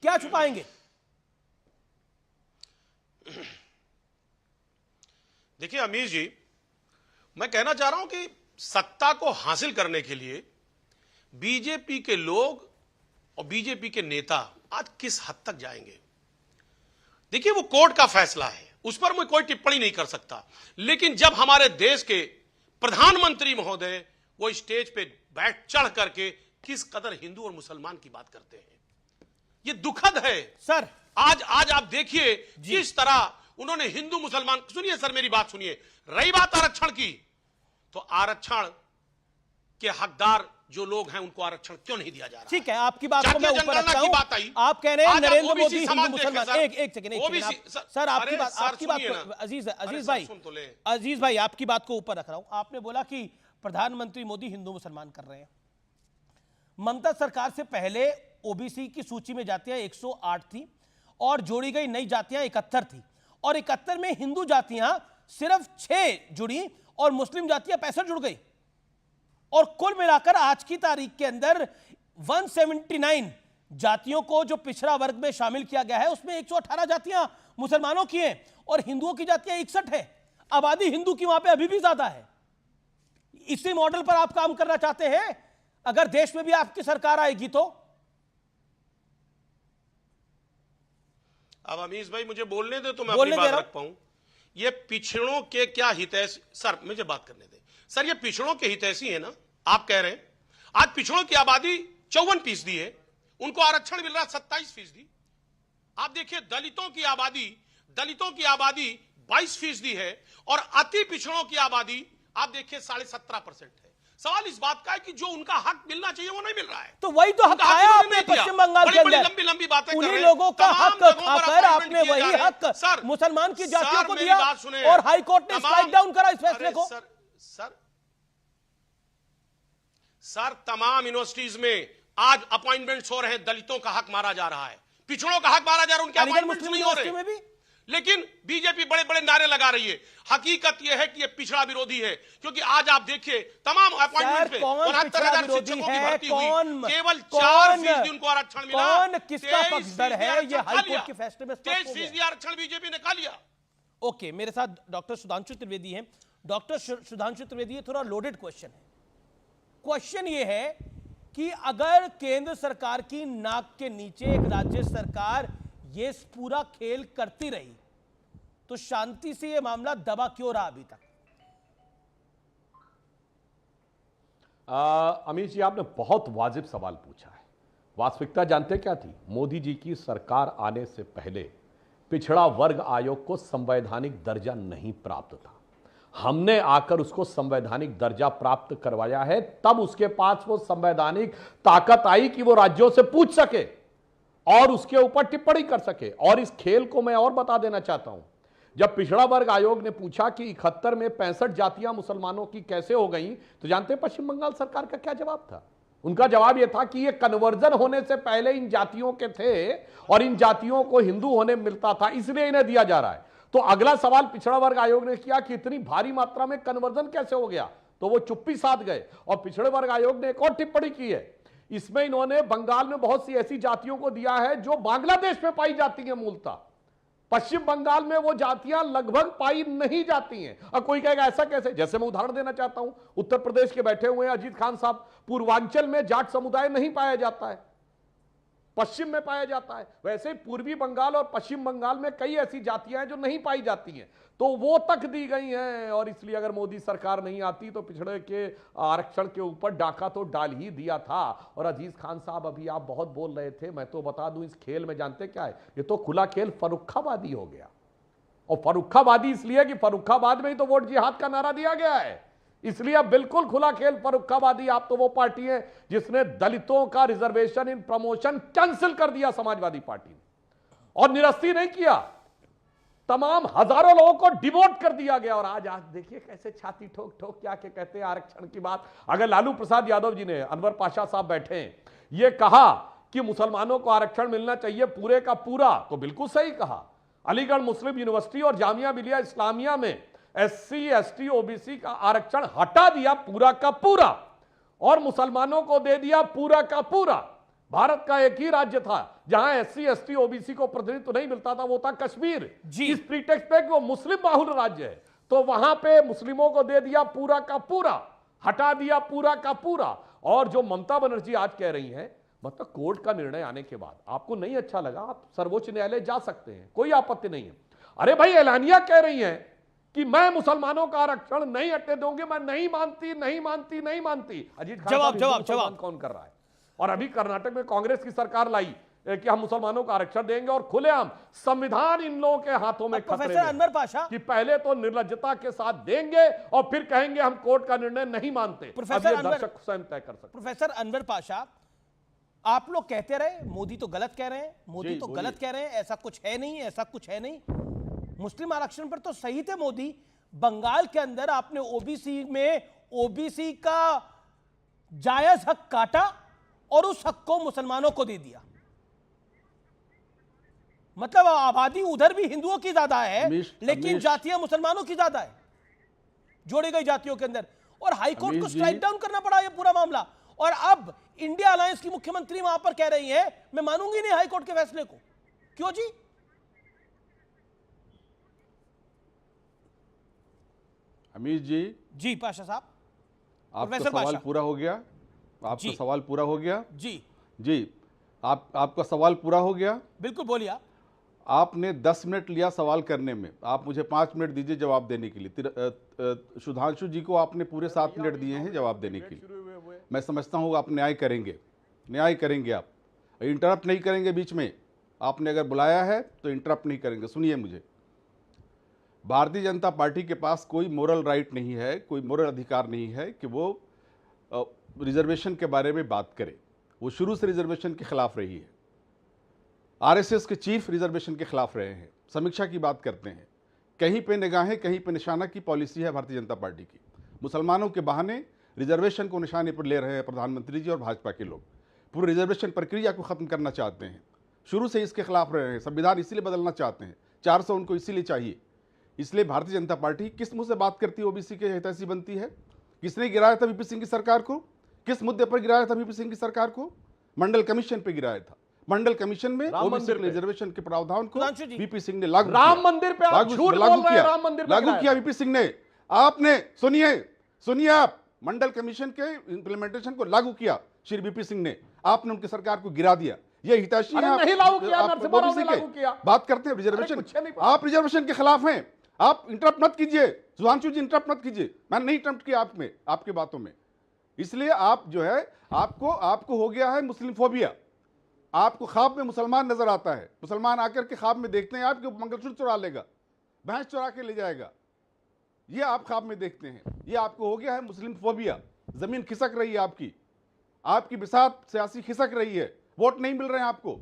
क्या छुपाएंगे? देखिए अमीर जी, मैं कहना चाह रहा हूं कि सत्ता को हासिल करने के लिए बीजेपी के लोग और बीजेपी के नेता आज किस हद तक जाएंगे। देखिए वो कोर्ट का फैसला है, उस पर मैं कोई टिप्पणी नहीं कर सकता, लेकिन जब हमारे देश के प्रधानमंत्री महोदय वो स्टेज पे बैठ चढ़ करके किस कदर हिंदू और मुसलमान की बात करते हैं, ये दुखद है सर। आज आप देखिए किस तरह उन्होंने हिंदू मुसलमान, सुनिए सर मेरी बात सुनिए, रही बात आरक्षण की, तो आरक्षण के हकदार जो लोग हैं उनको आरक्षण क्यों नहीं दिया जा रहा? ठीक है, आपकी बात को मैं ऊपर रखता हूं। आप कह रहे हैं नरेंद्र मोदी हिंदू मुसलमान, एक सेकंड सर, आपकी बात अजीज भाई आपकी बात को ऊपर रख रहा हूं। आपने बोला कि प्रधानमंत्री मोदी हिंदू मुसलमान कर रहे हैं। ममता सरकार से पहले ओबीसी की सूची में जातियां 108 थी और जोड़ी गई नई जातियां 71 थी, और 71 में हिंदू जातियां सिर्फ 6 जुड़ी और मुस्लिम जातियां 65 जुड़ गई, और कुल मिलाकर आज की तारीख के अंदर 179 जातियों को जो पिछड़ा वर्ग में शामिल किया गया है उसमें 118 जातियां मुसलमानों की हैं और हिंदुओं की जातियां 61 है। आबादी हिंदू की वहां पे अभी भी ज्यादा है। इसी मॉडल पर आप काम करना चाहते हैं? अगर देश में भी आपकी सरकार आएगी तो? अब अमीश भाई मुझे बोलने दे तो मैं अपनी बात रख पाऊं। ये पिछड़ों के क्या हितैषी, सर मुझे बात करने दे सर, ये पिछड़ों के हितैषी है ना, आप कह रहे हैं आज पिछड़ों की आबादी 54% है, उनको आरक्षण मिल रहा 27%। आप देखिए दलितों की आबादी 22% है और अति पिछड़ों की आबादी आप देखिए 17.5% है। सवाल इस बात का है कि जो उनका हक मिलना चाहिए वो नहीं मिल रहा है। तो वही तो हक खाया आपने पश्चिम बंगाल के अंदर, लंबी बातें उन्हीं लोगों का हक खाकर आपने वही हक मुसलमान की जातियों को दिया और हाई कोर्ट ने स्ट्राइक डाउन करा इस फैसले को। सर तमाम यूनिवर्सिटीज में आज अपॉइंटमेंट्स हो रहे हैं, दलितों का हक मारा जा रहा है, पिछड़ों का हक मारा जा रहा है, उनके अपॉइंटमेंट्स नहीं हो रहे। लेकिन बीजेपी बड़े बड़े नारे लगा रही है। हकीकत यह है कि यह पिछड़ा विरोधी है, क्योंकि आज आप देखिए तमाम अपॉइंटमेंट पे 69,000 शिक्षकों की भर्ती हुई, केवल 4% उनको आरक्षण मिला। कौन किसका पक्षधर है? ये हाईकोर्ट के फैसले में 23% आरक्षण बीजेपी ने खा लिया। ओके, मेरे साथ डॉक्टर सुधांशु त्रिवेदी हैं। डॉक्टर सुधांशु त्रिवेदी, ये थोड़ा लोडेड क्वेश्चन है। क्वेश्चन ये है कि अगर केंद्र सरकार की नाक के नीचे एक राज्य सरकार ये पूरा खेल करती रही तो शांति से ये मामला दबा क्यों रहा अभी तक? अमीश जी, आपने बहुत वाजिब सवाल पूछा है। वास्तविकता जानते क्या थी? मोदी जी की सरकार आने से पहले पिछड़ा वर्ग आयोग को संवैधानिक दर्जा नहीं प्राप्त था। हमने आकर उसको संवैधानिक दर्जा प्राप्त करवाया है, तब उसके पास वो संवैधानिक ताकत आई कि वो राज्यों से पूछ सके और उसके ऊपर टिप्पणी कर सके। और इस खेल को मैं और बता देना चाहता हूं। जब पिछड़ा वर्ग आयोग ने पूछा कि 71 में 65 जातियां मुसलमानों की कैसे हो गई, तो जानते हैं पश्चिम बंगाल सरकार का क्या जवाब था? उनका जवाब यह था कि ये कन्वर्जन होने से पहले इन जातियों के थे और इन जातियों को हिंदू होने मिलता था, इसलिए इन्हें दिया जा रहा है। तो अगला सवाल पिछड़ा वर्ग आयोग ने किया कि इतनी भारी मात्रा में कन्वर्जन कैसे हो गया, तो वो चुप्पी साध गए। और पिछड़े वर्ग आयोग ने एक और टिप्पणी की है, इसमें इन्होंने बंगाल में बहुत सी ऐसी जातियों को दिया है जो बांग्लादेश में पाई जाती हैं मूलतः। पश्चिम बंगाल में वो जातियां लगभग पाई नहीं जाती हैं। और कोई कहेगा ऐसा कैसे? जैसे मैं उदाहरण देना चाहता हूं, उत्तर प्रदेश के बैठे हुए हैं अजीत खान साहब, पूर्वांचल में जाट समुदाय नहीं पाया जाता है, पश्चिम में पाया जाता है। वैसे ही पूर्वी बंगाल और पश्चिम बंगाल में कई ऐसी जातियां हैं जो नहीं पाई जाती हैं, तो वो तक दी गई हैं। और इसलिए अगर मोदी सरकार नहीं आती तो पिछड़े के आरक्षण के ऊपर डाका तो डाल ही दिया था। और अजीज खान साहब, अभी आप बहुत बोल रहे थे, मैं तो बता दूं इस खेल में जानते क्या है? ये तो खुला खेल फर्रुखाबादी हो गया। और फर्रुखाबादी इसलिए कि फर्रुखाबाद में ही तो वोट जिहाद का नारा दिया गया है, इसलिए अब बिल्कुल खुला खेल फर्रुखाबादी। आप तो वो पार्टी है जिसने दलितों का रिजर्वेशन इन प्रमोशन कैंसिल कर दिया, समाजवादी पार्टी ने, और निरस्ती नहीं किया, तमाम हजारों लोगों को डिवोट कर दिया गया। और आज देखिए कैसे छाती ठोक ठोक क्या के कहते हैं आरक्षण की बात। अगर लालू प्रसाद यादव जी ने, अनवर पाशा साहब बैठे हैं, ये कहा कि मुसलमानों को आरक्षण मिलना चाहिए पूरे का पूरा, तो बिल्कुल सही कहा। अलीगढ़ मुस्लिम यूनिवर्सिटी और जामिया मिलिया इस्लामिया में SC ST OBC का आरक्षण हटा दिया पूरा का पूरा और मुसलमानों को दे दिया पूरा का पूरा। भारत का एक ही राज्य था जहां एससी एसटी ओबीसी को प्रतिनिधित्व नहीं मिलता था, वो था कश्मीर। इस प्रीटेक्स्ट पे कि वो मुस्लिम बाहुल राज्य है, तो वहां पे मुस्लिमों को दे दिया पूरा का पूरा, हटा दिया पूरा का पूरा। और जो ममता बनर्जी आज कह रही हैं, मतलब कोर्ट का निर्णय आने के बाद आपको नहीं अच्छा लगा, आप सर्वोच्च न्यायालय जा सकते हैं, कोई आपत्ति नहीं है। अरे भाई एलानिया कह रही हैं कि मैं मुसलमानों का आरक्षण नहीं हटने दूंगी, मैं नहीं मानती नहीं मानती नहीं मानती। अजीत खान जवाब कौन कर रहा है? और अभी कर्नाटक में कांग्रेस की सरकार लाई कि हम मुसलमानों का आरक्षण देंगे, और खुलेआम संविधान इन लोगों के हाथों में खतरे में। अनवर पाशा कि पहले तो निर्लज्जता के साथ देंगे और फिर कहेंगे हम कोर्ट का निर्णय नहीं मानते। प्रोफेसर दर्शक स्वयं तय कर सकते। प्रोफेसर अनवर पाशा, आप लोग कहते रहे मोदी तो गलत कह रहे हैं, मोदी तो गलत कह रहे हैं, ऐसा कुछ है नहीं, ऐसा कुछ है नहीं। मुस्लिम आरक्षण पर तो सही थे मोदी। बंगाल के अंदर आपने ओबीसी में ओबीसी का जायज हक काटा और उस हक को मुसलमानों को दे दिया। मतलब आबादी उधर भी हिंदुओं की ज्यादा है, लेकिन जातियां मुसलमानों की ज्यादा है जोड़ी गई जातियों के अंदर। और हाईकोर्ट को स्ट्राइक डाउन करना पड़ा ये पूरा मामला। और अब इंडिया अलायंस की मुख्यमंत्री वहां पर कह रही है मैं मानूंगी नहीं हाईकोर्ट के फैसले को। क्यों जी? अमीर जी। जी पाशा साहब, आपका सवाल पूरा हो गया? आपका सवाल पूरा हो गया? जी जी, आपका सवाल पूरा हो गया? बिल्कुल बोलिए। आपने 10 मिनट लिया सवाल करने में, आप मुझे 5 मिनट दीजिए जवाब देने के लिए। सुधांशु जी को आपने पूरे 7 मिनट दिए हैं जवाब देने के लिए। मैं समझता हूँ आप न्याय करेंगे, न्याय करेंगे, आप इंटरप्ट नहीं करेंगे बीच में। आपने अगर बुलाया है तो इंटरप्ट नहीं करेंगे। सुनिए मुझे, भारतीय जनता पार्टी के पास कोई मोरल राइट नहीं है, कोई मोरल अधिकार नहीं है कि वो रिजर्वेशन के बारे में बात करे। वो शुरू से रिजर्वेशन के खिलाफ रही है। आरएसएस के चीफ रिजर्वेशन के खिलाफ रहे हैं। समीक्षा की बात करते हैं, कहीं पे निगाहें कहीं पे निशाना की पॉलिसी है भारतीय जनता पार्टी की। मुसलमानों के बहाने रिजर्वेशन को निशाने पर ले रहे हैं प्रधानमंत्री जी और भाजपा के लोग। पूरी रिजर्वेशन प्रक्रिया को खत्म करना चाहते हैं, शुरू से इसके खिलाफ रहे हैं। संविधान इसीलिए बदलना चाहते हैं, 400 उनको इसीलिए चाहिए। इसलिए भारतीय जनता पार्टी किस मुंह से बात करती है, ओबीसी के हितैषी बनती है? किसने गिराया था वीपी सिंह की सरकार को? किस मुद्दे पर गिराया था वीपी सिंह की सरकार को? मंडल कमीशन पे गिराया था। मंडल कमीशन में ओबीसी रिजर्वेशन के प्रावधान को वीपी सिंह ने लागू किया। राम मंदिर पे आप झूठ बोल रहे हैं, राम मंदिर लागू किया वीपी सिंह ने। आपने सुनिए आप मंडल कमीशन के इंप्लीमेंटेशन को लागू किया श्री वीपी सिंह ने। आपने उनकी सरकार को गिरा दिया। ये हितैषी है। नहीं लागू किया, नरसिम्हा राव ने लागू किया। बात करते हैं रिजर्वेशन। आप रिजर्वेशन के खिलाफ हैं। आप इंटरप्ट मत कीजिए, सुधांशु जी इंटरप्ट मत कीजिए। मैंने नहीं इंटरप्ट किया आप में, आपकी बातों में। इसलिए आप जो है आपको हो गया है मुस्लिम फोबिया। आपको ख्वाब में मुसलमान नजर आता है। मुसलमान आकर के ख्वाब में देखते हैं आपके मंगलसूत्र चुरा लेगा, भैंस चुरा के ले जाएगा, ये आप ख्वाब में देखते हैं। ये आपको हो गया है मुस्लिम फोबिया। जमीन खिसक रही है आपकी बिसात सियासी खिसक रही है। वोट नहीं मिल रहे हैं आपको,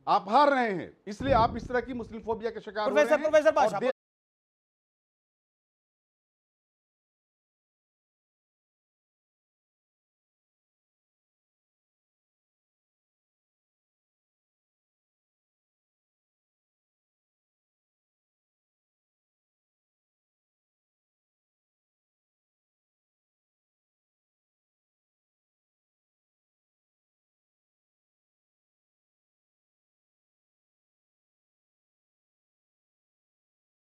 आप हार रहे हैं। इसलिए आप इस तरह की मुस्लिम फोबिया के शिकार हो रहे हैं।